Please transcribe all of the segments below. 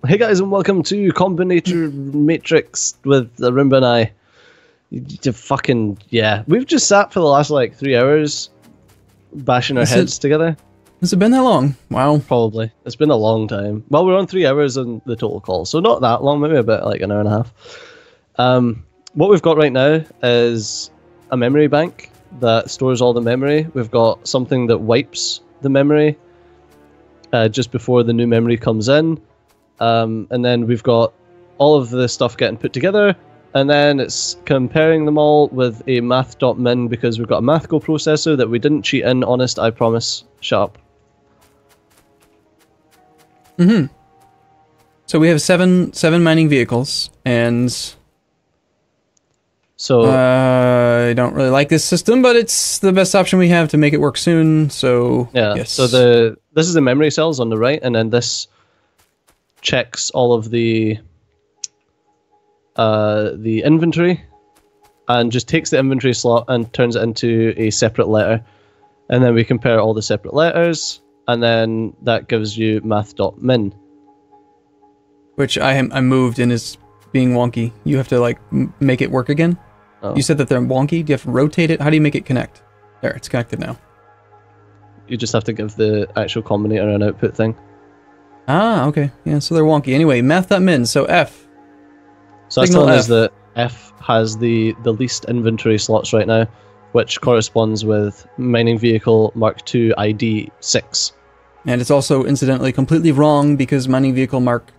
Hey guys, and welcome to Combinator Matrix with Arumba and I. We've just sat for the last like 3 hours bashing our heads together. Has it been that long? Wow. Probably. It's been a long time. Well, we're on 3 hours on the total call, so not that long, maybe about like an hour and a half. What we've got right now is a memory bank that stores all the memory. We've got something that wipes the memory just before the new memory comes in. And then we've got all of the stuff getting put together, and then it's comparing them all with a math.min because we've got a math coprocessor that we didn't cheat in. Honest, I promise. Shut up. So we have seven mining vehicles, and so I don't really like this system, but it's the best option we have to make it work soon. So yeah, yes. So this is the memory cells on the right, and then this checks all of the inventory and just takes the inventory slot and turns it into a separate letter, and then we compare all the separate letters, and then that gives you math.min, which I moved and is being wonky. You have to like make it work again. Oh. You said that they're wonky. Do you have to rotate it? How do you make it connect? There, it's connected now. You just have to give the actual combinator an output thing. Ah, okay. Yeah, so they're wonky. Anyway, math.min, so F. So that's telling us that F has the least inventory slots right now, which corresponds with mining vehicle Mark II ID 6. And it's also, incidentally, completely wrong because mining vehicle Mark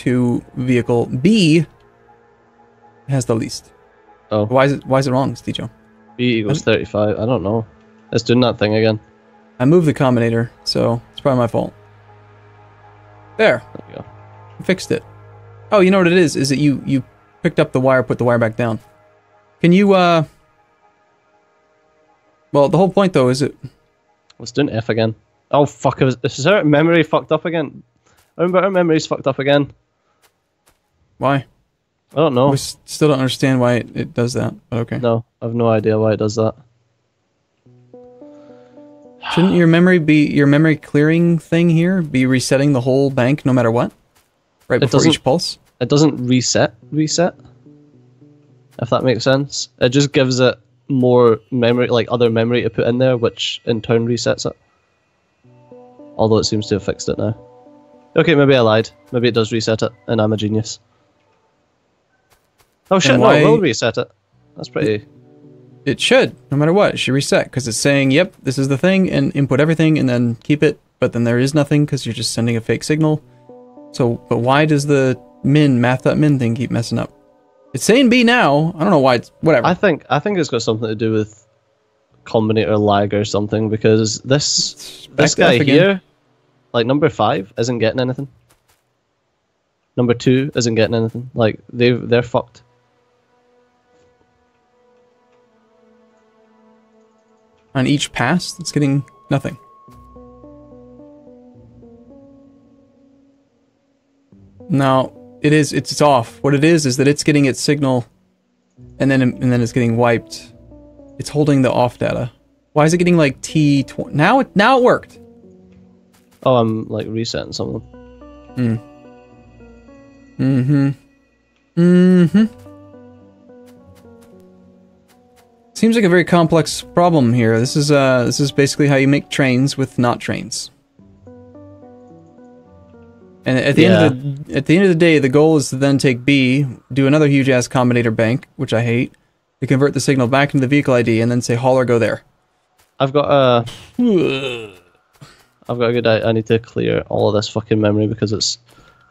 II vehicle B has the least. Oh. Why is it wrong, Stejo? B equals 35. I don't know. It's doing that thing again. I moved the combinator, so it's probably my fault. There you go. I fixed it. Oh, you know what it is that you picked up the wire, put the wire back down. Can you, well, the whole point, though, is it... Let's do an F again. Oh, fuck. Is our memory fucked up again? I remember our memory's fucked up again. Why? I don't know. We still don't understand why it does that, but okay. No, I have no idea why it does that. Shouldn't your memory clearing thing here be resetting the whole bank no matter what? Right before each pulse? It doesn't reset, if that makes sense. It just gives it more memory, like other memory to put in there, which in turn resets it. Although it seems to have fixed it now. Okay, maybe I lied. Maybe it does reset it, and I'm a genius. Oh shit, no, it will reset it. That's pretty... It should, no matter what. It should reset, because it's saying, yep, this is the thing, and input everything, and then keep it, but then there is nothing, because you're just sending a fake signal. So, but why does the math.min thing keep messing up? It's saying B now. I don't know why it's... whatever. I think it's got something to do with combinator lag or something, because this guy here, like number 5, isn't getting anything. Number 2 isn't getting anything. Like, they're fucked. On each pass, it's getting nothing. No, it's off. What it is that it's getting its signal, and then it's getting wiped. It's holding the off data. Why is it getting like T20? Now it worked. Oh, I'm like resetting something. Seems like a very complex problem here. This is basically how you make trains with not trains. And at the end of the day, the goal is to then take B, do another huge ass combinator bank, which I hate, to convert the signal back into the vehicle ID, and then say haul or go there. I've got a good idea. I need to clear all of this fucking memory because it's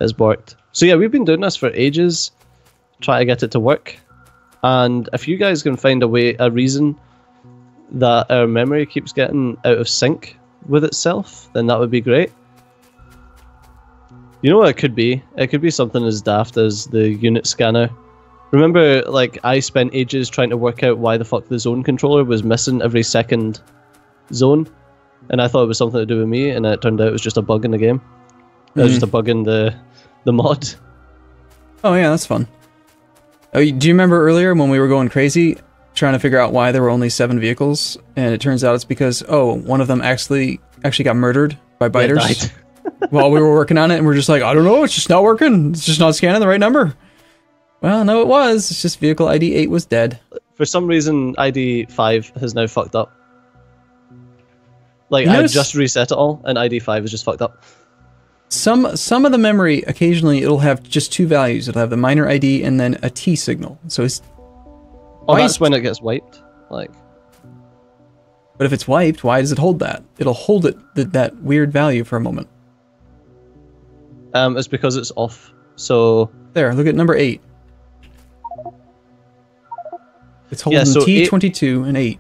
borked. So yeah, we've been doing this for ages, trying to get it to work. And if you guys can find a reason that our memory keeps getting out of sync with itself, then that would be great. You know what it could be? It could be something as daft as the unit scanner. Remember, like, I spent ages trying to work out why the fuck the zone controller was missing every second zone, and I thought it was something to do with me, and it turned out it was just a bug in the game. It was just a bug in the mod. Oh yeah, that's fun. Oh, do you remember earlier when we were going crazy trying to figure out why there were only 7 vehicles, and it turns out it's because one of them actually got murdered by biters. while we were working on it, and we're just like, I don't know, it's just not working. It's just not scanning the right number. Well, no, it was. It's just vehicle ID 8 was dead. For some reason, ID 5 has now fucked up. Like, You I notice- just reset it all, and ID 5 is just fucked up. Some of the memory, occasionally, it'll have just two values. It'll have the minor ID and then a T signal. So it's... Oh, Why that's is- when it gets wiped. Like, But if it's wiped, why does it hold that? It'll hold it that weird value for a moment. it's because it's off. So, There, look at number 8. It's holding so T22 and 8.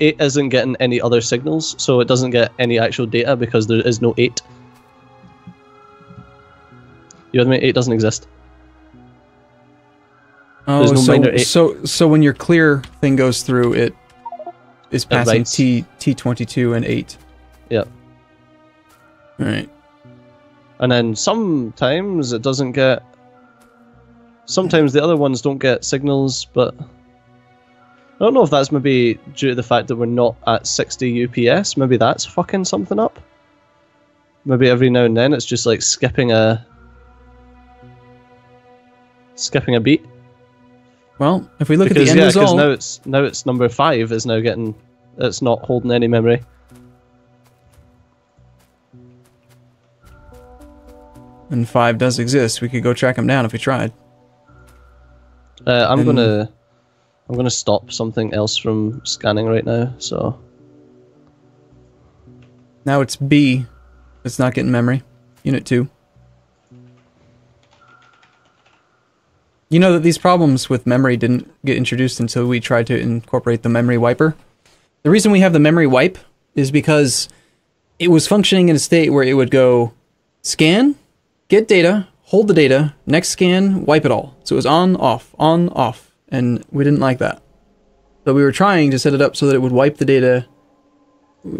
8 isn't getting any other signals, so it doesn't get any actual data because there is no 8. You know what I mean? 8 doesn't exist. Oh, There's no minor 8. so when your clear thing goes through, it is passing writes. T22 and 8. Yep. Alright. And then sometimes it doesn't get... Sometimes the other ones don't get signals, but... I don't know if that's maybe due to the fact that we're not at 60 UPS. Maybe that's fucking something up. Maybe every now and then it's just like skipping a beat. Well, if we look Because, at the end result... now it's number 5 is now getting... It's not holding any memory. And 5 does exist. We could go track him down if we tried. I'm gonna stop something else from scanning right now, so... Now it's B. It's not getting memory. Unit 2. You know that these problems with memory didn't get introduced until we tried to incorporate the memory wiper. The reason we have the memory wipe is because it was functioning in a state where it would go scan, get data, hold the data, next scan, wipe it all. So it was on, off, and we didn't like that. So we were trying to set it up so that it would wipe the data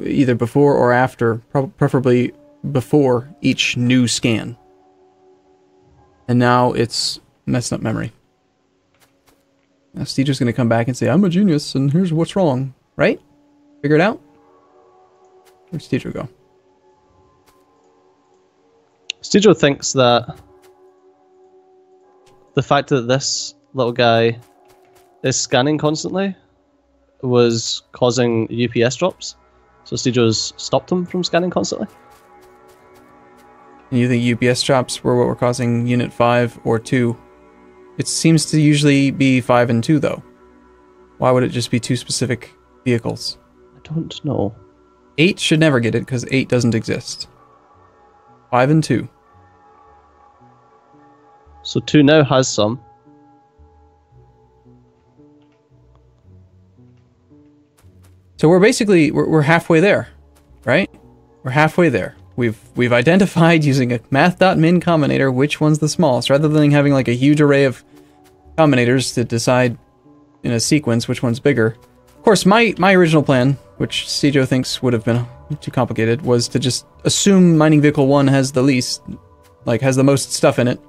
either before or after, preferably before each new scan. And now it's messing up memory. Now Steejo's going to come back and say, I'm a genius, and here's what's wrong. Right? Figure it out? Where'd Steejo go? Steejo thinks that the fact that this little guy is scanning constantly was causing UPS drops. So Steejo's stopped him from scanning constantly. And you think UPS drops were what were causing Unit 5 or 2? It seems to usually be 5 and 2, though. Why would it just be 2 specific vehicles? I don't know. 8 should never get it, because 8 doesn't exist. 5 and 2. So 2 now has some. So we're basically we're halfway there, right? We're halfway there. We've identified using a math.min combinator which one's the smallest, rather than having like a huge array of combinators to decide in a sequence which one's bigger. Of course, my original plan, which Steejo thinks would have been too complicated, was to just assume mining vehicle 1 has the least, like has the most stuff in it,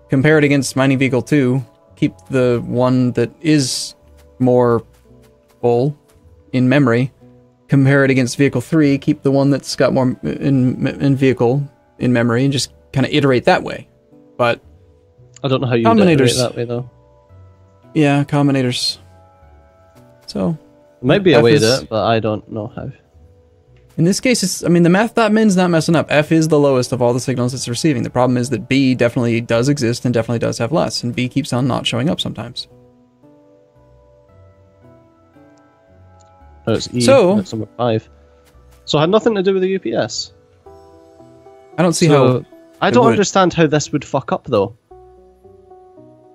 compare it against mining vehicle 2, keep the one that is more full in memory, compare it against vehicle 3, keep the one that's got more in vehicle in memory, and just kind of iterate that way. But I don't know how you would iterate that way though. yeah, combinators. So It might be a F way to is- do it, but I don't know how. in this case, it's, I mean, the math.min's not messing up. F is the lowest of all the signals it's receiving. The problem is that B definitely does exist and definitely does have less, and B keeps on not showing up sometimes. No, it's E. So- It's number 5. So it had nothing to do with the UPS. I don't see So how... I it don't would. understand how this would fuck up though.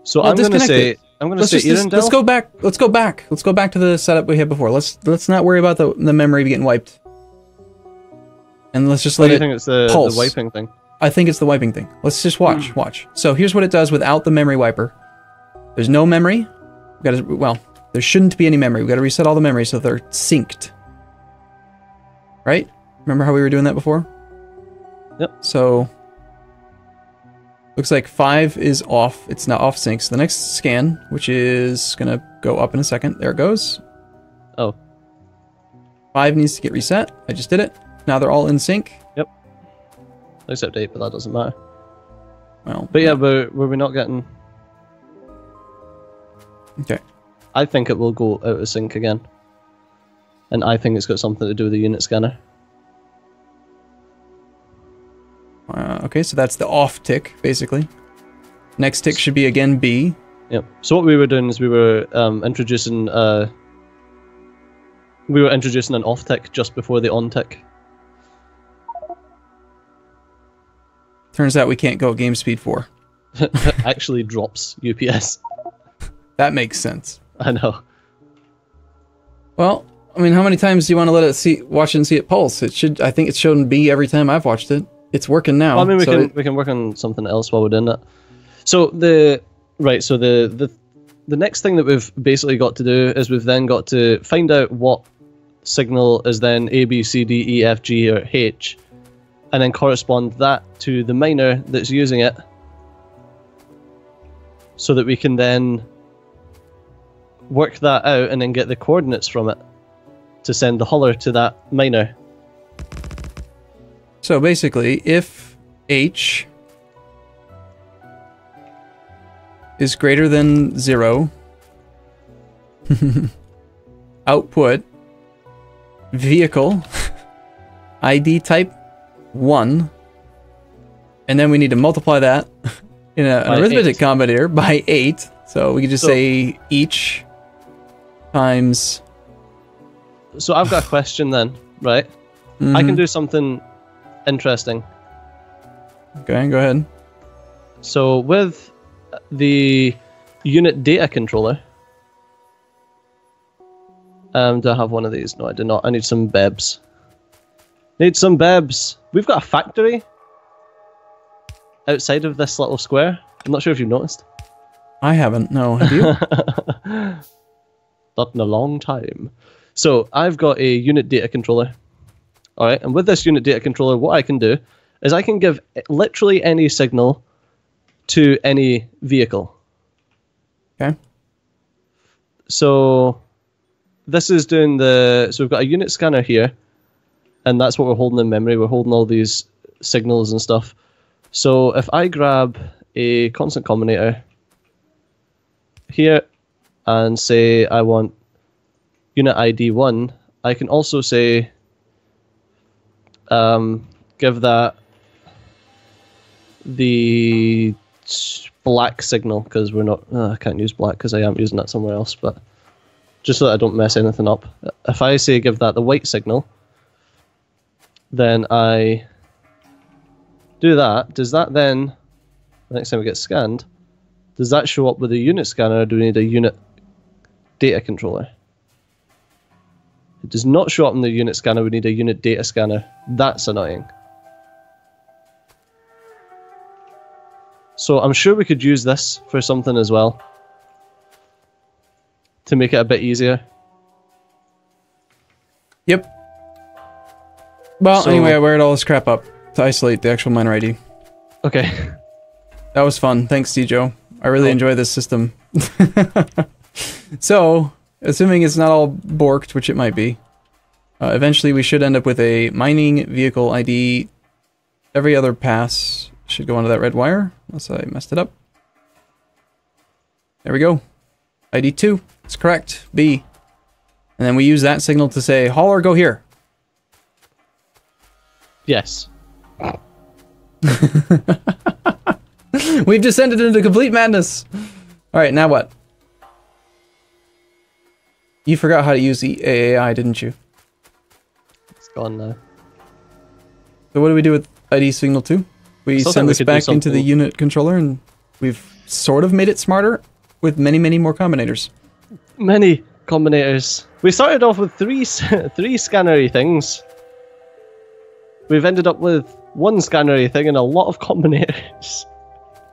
So Well, I'm gonna disconnect say it. I'm gonna Let's say just, let's Erendel. go back. Let's go back. Let's go back to the setup we had before. Let's not worry about the memory getting wiped. And let's just What let do you it think it's the pulse. wiping thing? I think it's the wiping thing. Let's just watch. Watch. So here's what it does without the memory wiper. There's no memory. We gotta, well, there shouldn't be any memory. We gotta reset all the memory so they're synced. Right? Remember how we were doing that before? Yep. So looks like 5 is off. It's now off sync. So the next scan, which is gonna go up in a second. There it goes. Oh, 5 needs to get reset. I just did it. Now they're all in sync. Yep. except 8, but that doesn't matter. Well, But yeah, were we not getting... okay. I think it will go out of sync again. And I think it's got something to do with the unit scanner. Okay, so that's the off tick, basically. Next tick should be again B. Yep. So what we were doing is we were introducing an off tick just before the on tick. Turns out we can't go at game speed 4. Actually drops UPS. That makes sense. I know. Well, I mean, how many times do you want to let it watch it and see it pulse? It should. I think it's shown B every time I've watched it. It's working now. Well, I mean, we can work on something else while we're doing that. So the next thing that we've basically got to do is we've then got to find out what signal is then A, B, C, D, E, F, G, or H, and then correspond that to the miner that's using it, so that we can then work that out and then get the coordinates from it to send the holler to that miner. So basically, if H is greater than 0, output vehicle ID type 1, and then we need to multiply that in an arithmetic combinator by 8. So we could just say each times. So I've got a question then, right? Mm-hmm. I can do something interesting. Okay, go ahead. So with the unit data controller, do I have one of these? No, I do not. I need some bebs. Need some bebs. We've got a factory outside of this little square. I'm not sure if you've noticed. I haven't, no. Have you? Not in a long time. So I've got a unit data controller. Alright, and with this unit data controller, what I can do is I can give literally any signal to any vehicle. Okay. So this is doing so we've got a unit scanner here, and that's what we're holding in memory. We're holding all these signals and stuff. So if I grab a constant combinator here and say I want unit ID 1, I can also say give that the black signal, because we're not I can't use black because I am using that somewhere else, but just so that I don't mess anything up. If I say give that the white signal, then I do that. Does that then, the next time it gets scanned, does that show up with a unit scanner, or do we need a unit data controller? It does not show up in the unit scanner, we need a unit data scanner. That's annoying. So I'm sure we could use this for something as well, to make it a bit easier. Yep. Well, so, anyway, I wired all this crap up to isolate the actual miner ID. Okay. That was fun. Thanks, Joe. I really enjoy this system. So, assuming it's not all borked, which it might be, eventually we should end up with a mining vehicle ID. Every other pass should go onto that red wire, unless I messed it up. There we go. ID 2. It's correct. B. And then we use that signal to say, hauler, go here. Yes. We've descended into complete madness. Alright, now what? You forgot how to use the AAI, didn't you? It's gone now. So what do we do with ID signal 2? We send this back into the unit controller, and we've sort of made it smarter with many, many more combinators. Many combinators. We started off with three scannery things. We've ended up with one scannery thing and a lot of combinators.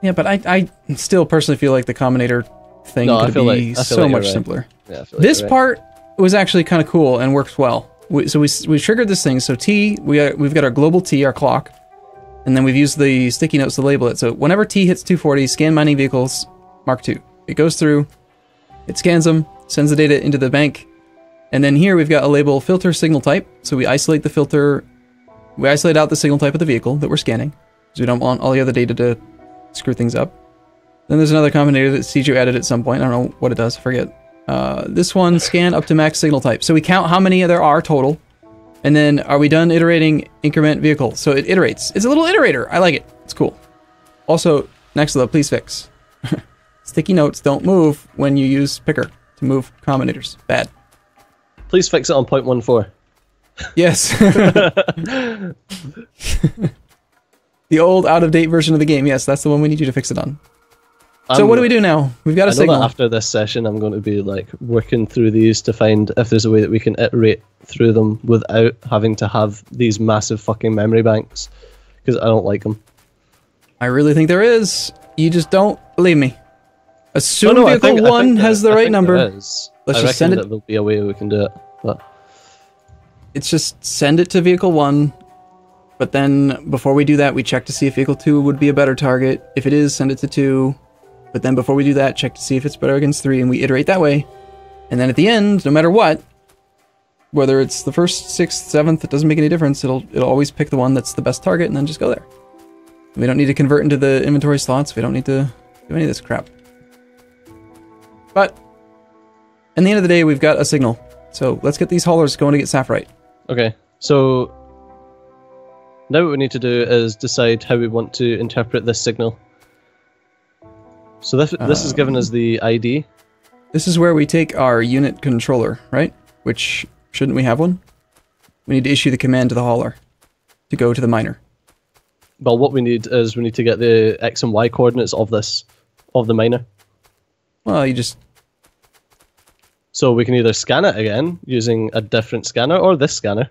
Yeah, but I still personally feel like the combinator thing could be so much simpler. Yeah, this part was actually kind of cool and works well. So we triggered this thing. So T, we've got our global T, our clock, and then we've used the sticky notes to label it. So whenever T hits 240, scan mining vehicles Mark II. It goes through, it scans them, sends the data into the bank, and then here we've got a label filter signal type. So we isolate the filter, we isolate out the signal type of the vehicle that we're scanning. because we don't want all the other data to screw things up. Then there's another combinator that C2 added at some point. I don't know what it does, I forget. This one, scan up to max signal type. So we count how many there are total, and then are we done iterating increment vehicle? So it iterates. It's a little iterator. I like it. It's cool. Also, next to the please fix. Sticky notes don't move when you use picker to move combinators. Bad. Please fix it on 0.14. Yes. The old out-of-date version of the game. Yes, that's the one we need you to fix it on. So what do we do now? We've got a signal. That after this session, I'm going to be like working through these to find if there's a way that we can iterate through them without having to have these massive fucking memory banks, because I don't like them. I really think there is. You just don't believe me. Assume vehicle 1 has the right number. Let's just send it. There'll be a way we can do it, but it's just send it to vehicle 1. But then before we do that, we check to see if vehicle 2 would be a better target. If it is, send it to 2. But then before we do that, check to see if it's better against 3, and we iterate that way. And then at the end, no matter what, whether it's the 1st, 6th, 7th, it doesn't make any difference. It'll always pick the one that's the best target and then just go there. We don't need to convert into the inventory slots. We don't need to do any of this crap. But in the end of the day, we've got a signal. So let's get these haulers going to get Sapphirite. Okay, so now what we need to do is decide how we want to interpret this signal. So this is given as the ID. This is where we take our unit controller, right? Which, shouldn't we have one? We need to issue the command to the hauler to go to the miner. Well, what we need is we need to get the X and Y coordinates of the miner. Well, you just... So we can either scan it again using a different scanner or this scanner.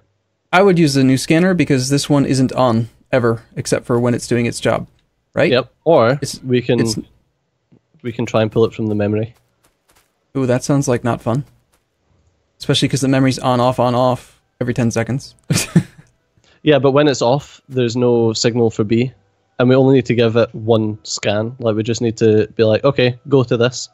I would use the new scanner because this one isn't on ever, except for when it's doing its job, right? Yep. Or we can try and pull it from the memory. Ooh, that sounds like not fun. Especially because the memory's on, off every 10 seconds. Yeah, but when it's off, there's no signal for B. And we only need to give it one scan. Like, we just need to be like, okay, go to this.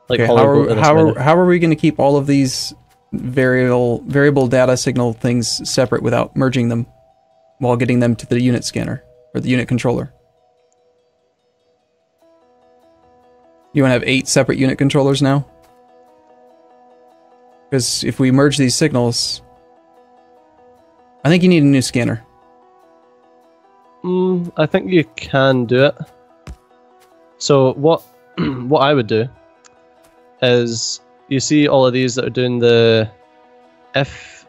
Like, okay, how are we going to keep all of these variable data signal things separate without merging them while getting them to the unit scanner or the unit controller? You want to have 8 separate unit controllers now? Because if we merge these signals, I think you need a new scanner. I think you can do it. So what I would do is, you see all of these that are doing the F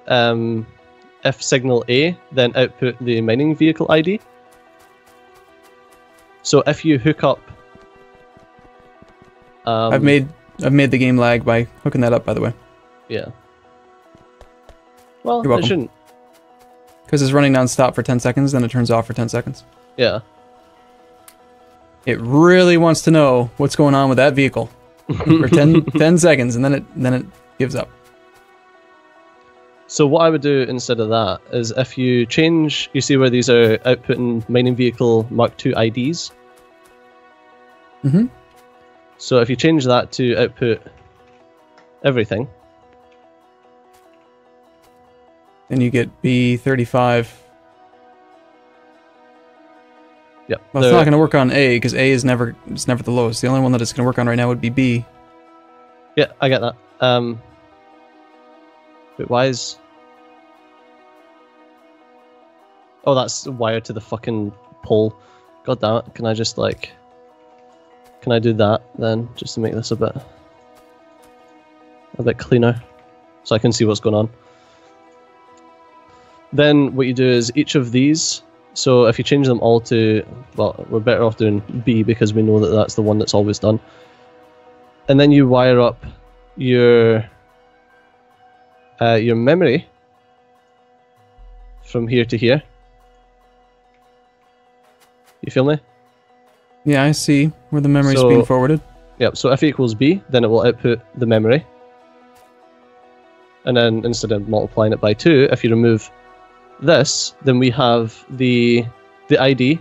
signal A, then output the mining vehicle ID. So if you hook up, I've made the game lag by hooking that up, by the way. Yeah. Well, You're welcome. It shouldn't. Because it's running non-stop for 10 seconds, then it turns off for 10 seconds. Yeah. It really wants to know what's going on with that vehicle for 10 seconds, and then it gives up. So what I would do instead of that is, if you change, you see where these are outputting mining vehicle Mark II IDs? Mm-hmm. So if you change that to output everything, then you get B35. Yep. Well, it's not going to work on A, because A is never the lowest. The only one that it's going to work on right now would be B. Yeah, I get that. Wait, why is... Oh, that's wired to the fucking pole. God damn it, can I just like... Can I do that then, just to make this a bit cleaner, so I can see what's going on? Then what you do is each of these, so if you change them all to, well, we're better off doing B because we know that that's the one that's always done. And then you wire up your memory from here to here. You feel me? Yeah, I see where the memory's being forwarded. Yep, so if equals B, then it will output the memory. And then instead of multiplying it by 2, if you remove this, then we have the ID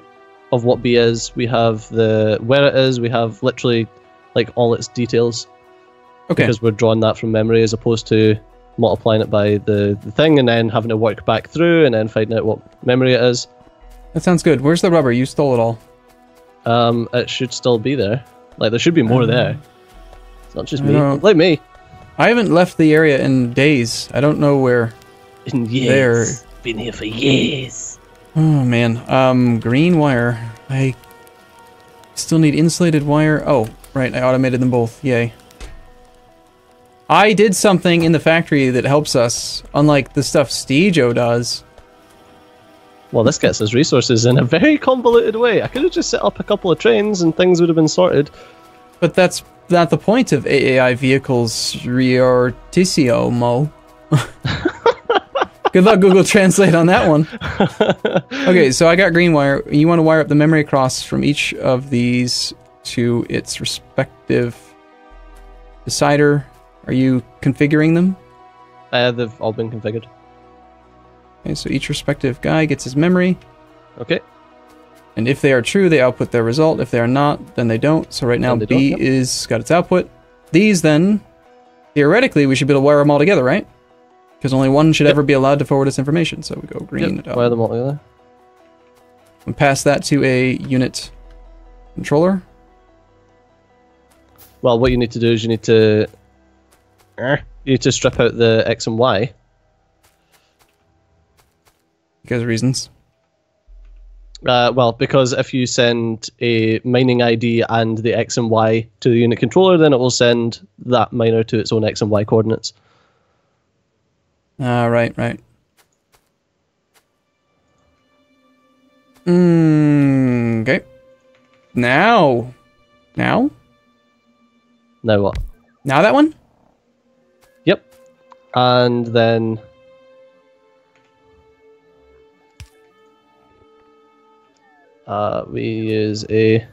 of what B is, we have the where it is, we have literally like all its details. Okay. Because we're drawing that from memory as opposed to multiplying it by the thing, and then having to work back through, and then finding out what memory it is. That sounds good. Where's the rubber? You stole it all. It should still be there. Like, there should be more there. It's not just me. Like me. I haven't left the area in days. I don't know where. In years. Been here for years. Oh, man. Green wire. I still need insulated wire. Oh, right. I automated them both. Yay. I did something in the factory that helps us, unlike the stuff Steejo does. Well, this gets us resources in a very convoluted way. I could have just set up a couple of trains and things would have been sorted. But that's not the point of AAI Vehicles Refactorissimo. Good luck, Google Translate, on that one. Okay, so I got green wire. You want to wire up the memory across from each of these to its respective decider. Are you configuring them? They've all been configured. Okay, so each respective guy gets his memory. Okay. And if they are true, they output their result. If they are not, then they don't. So right now B is got its output. These then, theoretically, we should be able to wire them all together, right? Because only one should ever be allowed to forward us information. So we go green. Wire them all together. And pass that to a unit controller. Well, what you need to do is you need to strip out the X and Y. Because reasons. Well, because if you send a mining ID and the X and Y to the unit controller, then it will send that miner to its own X and Y coordinates. Right. Okay. Now what? Now that one? Yep. And then we use a...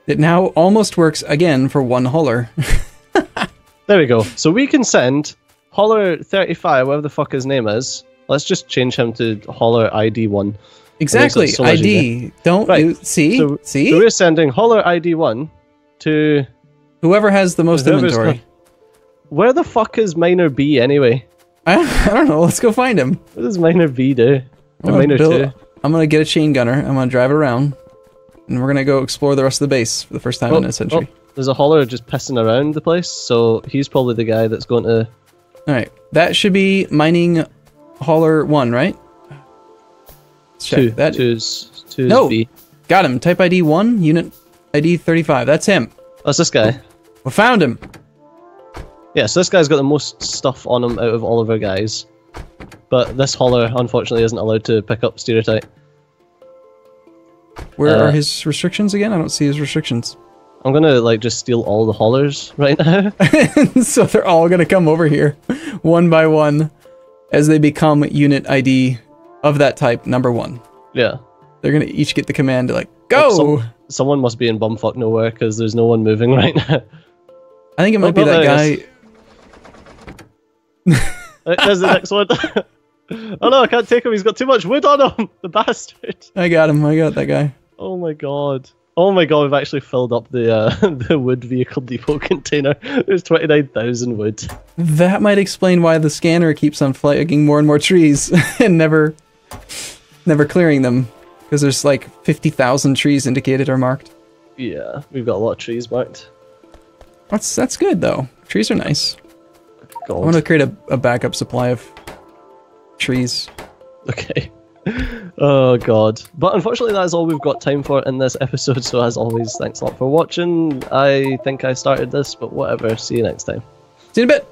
It now almost works again for one hauler. There we go. So we can send Hauler 35, whatever the fuck his name is. Let's just change him to Hauler ID 1. Exactly, ID. Don't right. you see? So see? we're sending Hauler ID 1 to... Whoever has the most inventory. Where the fuck is Miner B anyway? I don't know. Let's go find him. What does Miner B do? Or Miner 2? I'm going to get a chain gunner. I'm going to drive it around. And we're going to go explore the rest of the base for the first time in a century. There's a hauler just pissing around the place, so he's probably the guy that's going to... Alright, that should be mining hauler 1, right? Let's check. Two's no. B. Got him. Type ID 1, unit ID 35. That's him. That's this guy. We found him. Yeah, so this guy's got the most stuff on him out of all of our guys. But this hauler, unfortunately, isn't allowed to pick up stereotype. Where are his restrictions again? I don't see his restrictions. I'm gonna, like, just steal all the haulers right now. So they're all gonna come over here, one by one, as they become unit ID of that type, number 1. Yeah. They're gonna each get the command to, like, go! Someone must be in bumfuck nowhere, because there's no one moving right now. I think it might be that guy... There's the next one. Oh no, I can't take him, he's got too much wood on him! The bastard! I got him, I got that guy. Oh my god. Oh my god, we've actually filled up the the wood vehicle depot container. There's 29,000 wood. That might explain why the scanner keeps on flagging more and more trees and never clearing them. Because there's like 50,000 trees indicated or marked. Yeah, we've got a lot of trees marked. That's good though. Trees are nice. God. I want to create a backup supply of trees. Okay. Oh god. But unfortunately that is all we've got time for in this episode, so as always, thanks a lot for watching. I think I started this, but whatever. See you next time. See you in a bit.